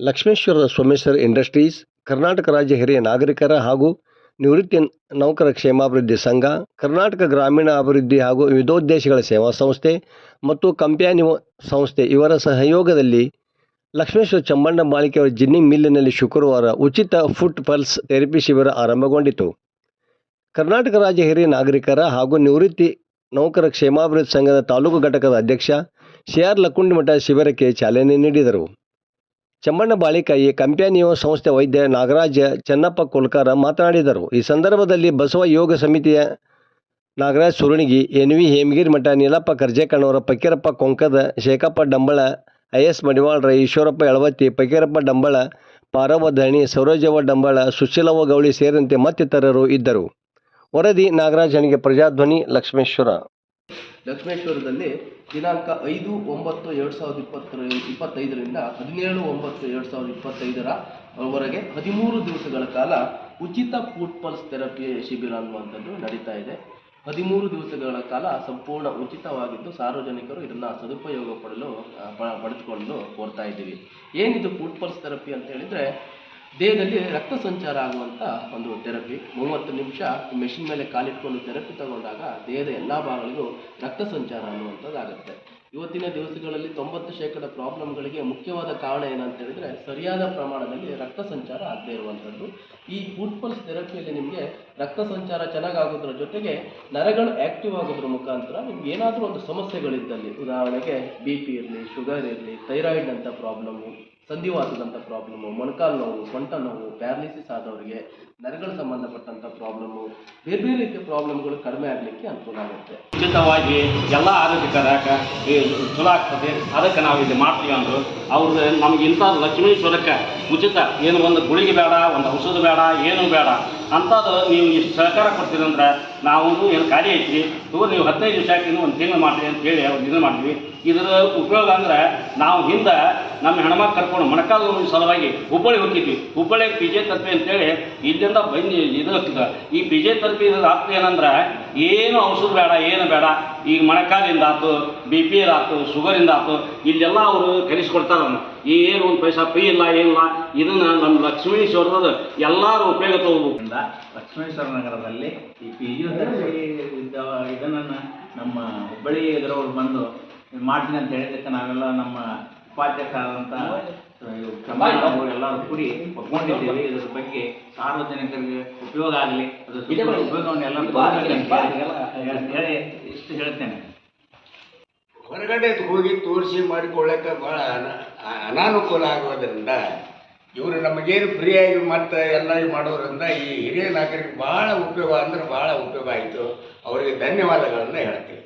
ಲಕ್ಷ್ಮೇಶ್ವರದ Someshwar industries, Karnataka ರಾಜ್ಯ ಹಿರಿಯ ನಾಗರಿಕರ ಹಾಗೂ ನಿವೃತ್ತಿ ನೌಕರ ಕ್ಷೇಮಾಭಿವೃದ್ಧಿ ಸಂಘ, ಕರ್ನಾಟಕ ಗ್ರಾಮೀಣ ಅಭಿವೃದ್ಧಿ ಹಾಗೂ ವಿವಿಧೋದ್ದೇಶಗಳ ಸೇವಾ ಸಂಸ್ಥೆ ಮತ್ತು ಕಂಪ್ಯಾನಿವ್ ಸಂಸ್ಥೆ ಇವರ ಸಹಯೋಗದಲ್ಲಿ ಲಕ್ಷ್ಮೇಶ್ವರ ಚಮ್ಮಣ್ಣ ಬಾಳಿಕೆಯವರ ಜಿನ್ನಿಂಗ್ ಮಿಲ್ಲಿನಲ್ಲಿ ಶುಕ್ರವಾರ ಉಚಿತ ಫುಟ್ ಪಲ್ಸ್ ಥೆರಪಿ ಶಿಬಿರ ಆರಂಭಗೊಂಡಿತು. ಕರ್ನಾಟಕ ರಾಜ್ಯ ಹಿರಿಯ ನಾಗರಿಕರ ಹಾಗೂ ನಿವೃತ್ತಿ ನೌಕರ ಕ್ಷೇಮಾಭಿವೃದ್ಧಿ ಸಂಘದ ತಾಲೂಕು ಘಟಕದ ಅಧ್ಯಕ್ಷ ಸಿ.ಆರ್. ಲಕ್ಕುಂಡಿಮಠ ಶಿಬಿರಕ್ಕೆ ಚಾಲನೆ ನೀಡಿದರು. ಚಮ್ಮಣ್ಣ ಬಾಳಿಕಾಯಿ ಕಂಪ್ಯಾನಿವ್ ಸಂಸ್ಥೆ ವೈದ್ಯ ನಾಗರಾಜ ಚೆನ್ನಪ್ಪ ಕೋಲ್ಕಾರ ಮಾತನಾಡಿದರು. ಈ ಸಂದರ್ಭದಲ್ಲಿ ಬಸವ ಯೋಗ ಸಮಿತಿಯ ನಾಗರಾಜ್ ಸುರುಣಿಗಿ, ಎನ್.ವಿ. ಹೇಮಗಿರಿ ಮಠ, ನೀಲಪ್ಪ ಕರ್ಜೇಕಣ್ಣವರ, ಫಕೀರಪ್ಪ ಕೊಂಕದ, ಶೇಖಪ್ಪ ಡಂಬಳ, ಐ.ಎಸ್. ಮಡಿವಾಳರ, ಈಶ್ವರಪ್ಪ ಯಳವತ್ತಿ, ಫಕೀರಪ್ಪ ಡಂಬಳ, ಪಾರವ್ವ ಧಣಿ, ಸರೋಜವ್ವ ಡಂಬಳ, ಸುಶೀಲವ್ವ ಗೌಳಿ ಸೇರಿದಂತೆ ಮತ್ತಿತರರು ಇದ್ದರು. ವರದಿ ನಾಗರಾಜ್ ಹಣಿಗೆ, ಪ್ರಜಾಧ್ವನಿ, ಲಕ್ಷ್ಮೇಶ್ವರ. ಲಕ್ಷ್ಮೇಶ್ವರದಲ್ಲಿ ದಿನಾಂಕ 5/9/2025ರಿಂದ 17/9/2025 13 ದಿವಸಗಳ ಕಾಲ ಉಚಿತ ಫುಟ್ ಪಲ್ಸ್ ಥೆರಪಿ ಶಿಬಿರ ಅನ್ನುವಂಥದ್ದು ನಡೀತಾ ಇದೆ. 13 ದಿವಸಗಳ ಕಾಲ ಸಂಪೂರ್ಣ ಉಚಿತವಾಗಿದ್ದು ಸಾರ್ವಜನಿಕರು ಇದನ್ನು ಸದುಪಯೋಗ ಪಡೆದುಕೊಳ್ಳಲು ಕೋರ್ತಾ ಇದ್ದೀವಿ. ಏನಿದು ಫುಟ್ ಪಲ್ಸ್ ಥೆರಪಿ ಅಂತ ಹೇಳಿದರೆ, ದೇಹದಲ್ಲಿ ರಕ್ತ ಸಂಚಾರ ಆಗುವಂಥ ಒಂದು ಥೆರಪಿ. 30 ನಿಮಿಷ ಮೆಷಿನ್ ಮೇಲೆ ಕಾಲಿಟ್ಕೊಂಡು ಥೆರಪಿ ತಗೊಂಡಾಗ ದೇಹದ ಎಲ್ಲ ಭಾಗಗಳಿಗೂ ರಕ್ತ ಸಂಚಾರ ಅನ್ನುವಂಥದ್ದಾಗುತ್ತೆ. ಇವತ್ತಿನ ದಿವಸಗಳಲ್ಲಿ 90% ಪ್ರಾಬ್ಲಮ್ಗಳಿಗೆ ಮುಖ್ಯವಾದ ಕಾರಣ ಏನಂತ ಹೇಳಿದರೆ, ಸರಿಯಾದ ಪ್ರಮಾಣದಲ್ಲಿ ರಕ್ತ ಸಂಚಾರ ಆಗದೇ ಇರುವಂಥದ್ದು. ಈ ಫುಟ್ ಪಲ್ಸ್ ಥೆರಪಿಯಲ್ಲಿ ನಿಮಗೆ ರಕ್ತ ಸಂಚಾರ ಚೆನ್ನಾಗಾಗೋದ್ರ ಜೊತೆಗೆ ನರಗಳು ಆ್ಯಕ್ಟಿವ್ ಆಗೋದ್ರ ಮುಖಾಂತರ ನಿಮ್ಗೆ ಏನಾದರೂ ಒಂದು ಸಮಸ್ಯೆಗಳಿದ್ದಲ್ಲಿ, ಉದಾಹರಣೆಗೆ BP ಇರಲಿ, ಶುಗರ್ ಇರಲಿ, ಥೈರಾಯ್ಡ್ ಅಂತ ಪ್ರಾಬ್ಲಮ್ಮು, ಸಂಧಿವಾತದಂಥ ಪ್ರಾಬ್ಲಮ್ಮು, ಮೊಣಕಾಲು ನೋವು, ಸೊಂಟ ನೋವು, ಪ್ಯಾರಲಿಸಿಸ್ ಆದವರಿಗೆ, ನರಗಳು ಸಂಬಂಧಪಟ್ಟಂಥ ಪ್ರಾಬ್ಲಮ್ಮು, ಬೇರೆ ಬೇರೆ ರೀತಿಯ ಪ್ರಾಬ್ಲಮ್ಗಳು ಕಡಿಮೆ ಆಗಲಿಕ್ಕೆ ಅನುಕೂಲ ಆಗುತ್ತೆ. ಉಚಿತವಾಗಿ ಎಲ್ಲ ಆರೋಗ್ಯಕರಕ ಚಲೋ ಆಗ್ತದೆ. ಅದಕ್ಕೆ ನಾವು ಇಲ್ಲಿ ಮಾಡ್ತೀವಿ ಅಂದರು. ಅವ್ರದ್ದು ನಮ್ಗೆ ಇಂಥ ಲಕ್ಷ್ಮೇಶ್ವರಕ್ಕೆ ಉಚಿತ ಏನು ಒಂದು ಗುಳಿಗೆ ಬೇಡ, ಒಂದು ಔಷಧ ಬೇಡ, ಏನೂ ಬೇಡ ಅಂಥದ್ದು ನೀವು ಇಷ್ಟು ಸಹಕಾರ ಕೊಡ್ತೀರಂದ್ರೆ ನಾವು ಏನು ಖಾಲಿ ಐತಿ ನೀವು 15 ದಿವಸ ಇನ್ನೂ ಒಂದು ತಿಂಗಳು ಮಾಡಿರಿ ಅಂತೇಳಿ ಅವ್ರು ಇದು ಮಾಡ್ತೀವಿ. ಇದರ ಉಪಯೋಗ ಅಂದರೆ ನಾವು ಹಿಂದೆ ನಮ್ಮ ಹೆಣ್ಮಕ್ಳು ಕರ್ಕೊಂಡು ಮೊಣಕಾಲು ಸಲುವಾಗಿ ಹುಬ್ಬಳ್ಳಿ ಹೋಗ್ತಿದ್ವಿ. ಹುಬ್ಬಳ್ಳಿಗೆ ಫಿಜಿಯೋಥೆರಪಿ ಅಂತೇಳಿ ಇಲ್ಲಿಂದ ಬಂದು ಇದು ಈ ಫಿಜಿಯೋಥೆರಪಿ ಅರ್ಥ ಏನಂದ್ರೆ ಏನು ಔಷಧ ಬೇಡ, ಏನು ಬೇಡ. ಈಗ ಮೊಣಕಾಲಿಂದ ಆಯ್ತು, BP ಆಯ್ತು, ಶುಗರಿಂದ ಆಯ್ತು, ಇಲ್ಲೆಲ್ಲ ಅವರು ಕಲಿಸ್ಕೊಡ್ತಾರನ್ನು. ಏನು ಒಂದು ಪೈಸಾ ಫ್ರೀ ಇಲ್ಲ, ಏನಿಲ್ಲ. ಇದನ್ನು ನಮ್ಮ ಲಕ್ಷ್ಮೇಶ್ವರದ ಎಲ್ಲರೂ ಉಪಯೋಗ ತಗೋಬೇಕು. ಲಕ್ಷ್ಮೇಶ್ವರ ನಗರದಲ್ಲಿ ಈ ಫಿಜಿಯೋಥೆರಪಿ ಇದನ್ನು ನಮ್ಮ ಹುಬ್ಬಳ್ಳಿ ಇದರವ್ರು ಬಂದು ಮಾಡ್ತೀನಿ ಅಂತ ಹೇಳಿದ್ದಕ್ಕೆ ನಾವೆಲ್ಲ ನಮ್ಮ ಉಪಾಧ್ಯಕ್ಷರಾದಂಥ ಎಲ್ಲರೂ ಕೂಡಿ ಒಪ್ಕೊಂಡಿದ್ದೇವೆ. ಇದರ ಬಗ್ಗೆ ಸಾರ್ವಜನಿಕರಿಗೆ ಉಪಯೋಗ ಆಗಲಿ, ಅದರ ಉಪಯೋಗವನ್ನು ಎಲ್ಲ ಹೇಳಿ ಇಷ್ಟು ಹೇಳ್ತೇನೆ. ಹೊರಗಡೆ ಹೋಗಿ ತೋರಿಸಿ ಮಾಡಿಕೊಳ್ಳಕ್ಕೆ ಭಾಳ ಅನಾನುಕೂಲ ಆಗೋದ್ರಿಂದ ಇವರು ನಮಗೇನು ಫ್ರೀಯಾಗಿ ಮತ್ತು ಎಲ್ಲ ಮಾಡೋದ್ರಿಂದ ಈ ಹಿರಿಯ ನಾಗರಿಕರಿಗೆ ಭಾಳ ಉಪಯೋಗ ಅಂದ್ರೆ ಭಾಳ ಉಪಯೋಗ ಆಯಿತು. ಅವರಿಗೆ ಧನ್ಯವಾದಗಳನ್ನು ಹೇಳ್ತೀವಿ.